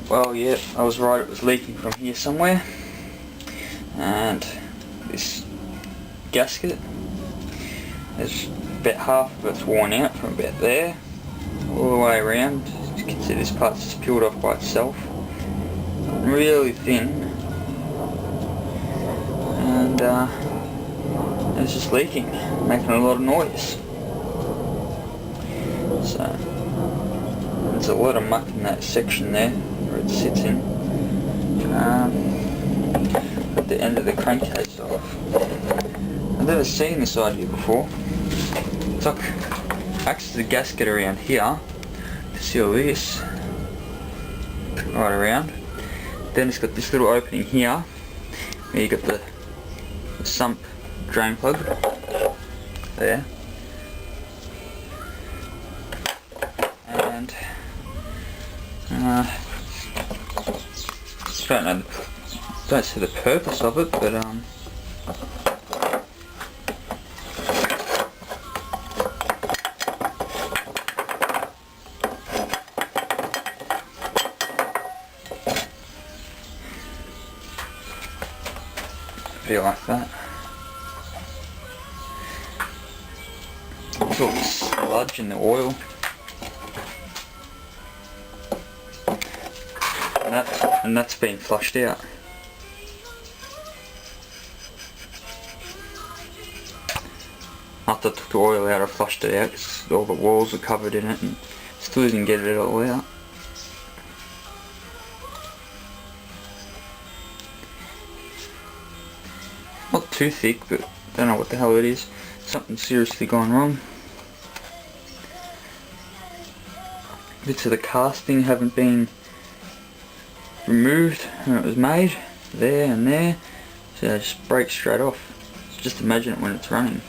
Well, yeah, I was right, it was leaking from here somewhere. And this gasket, there's about half of it's worn out from about there all the way around. As you can see, this part's just peeled off by itself. Really thin. And it's just leaking, making a lot of noise. So there's a lot of muck in that section there where it sits in. At the end of the crankcase off. I've never seen this idea before. It's like acts as a gasket around here to seal this right around. Then it's got this little opening here where you got the sump drain plug there. And don't see the purpose of it, but feel like that. It's all the sludge in the oil. And that's been flushed out. After I took the oil out, I flushed it out because all the walls were covered in it and still didn't get it all out. Not too thick, but don't know what the hell it is. Something's seriously gone wrong. Bits of the casting haven't been removed when it was made, there and there, so it just breaks straight off. So just imagine it when it's running.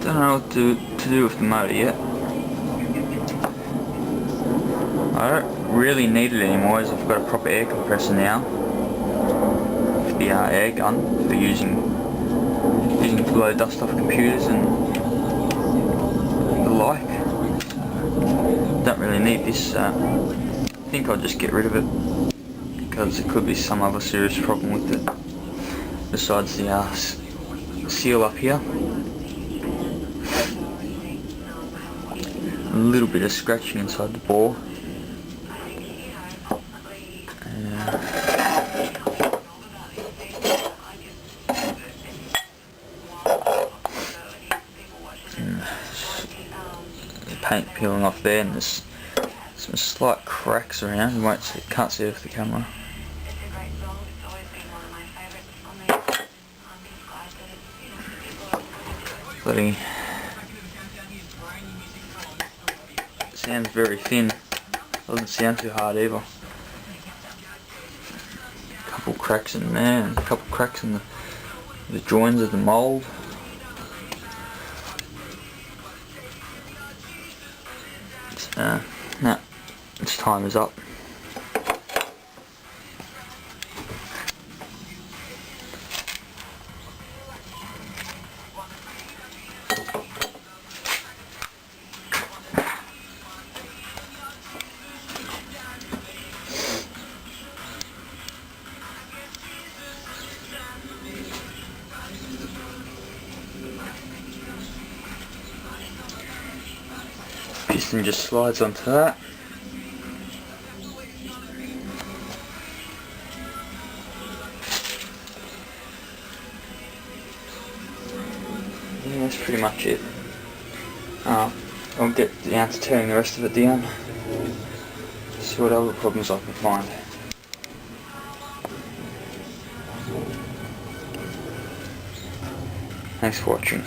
Don't know what to do with the motor yet. I don't really need it anymore as I've got a proper air compressor now for the air gun for using to blow dust off computers and the like. Don't really need this, I think I'll just get rid of it because there could be some other serious problem with it besides the seal up here. A little bit of scratching inside the bore. Paint peeling off there, and there's some slight cracks around. You can't see it with the camera. Bloody sounds very thin. Doesn't sound too hard either. A couple cracks in there, and a couple cracks in the joins of the mould. Nah, its time is up. Piston just slides onto that. Yeah, that's pretty much it. I'll get down to tearing the rest of it down. See what other problems I can find. Thanks for watching.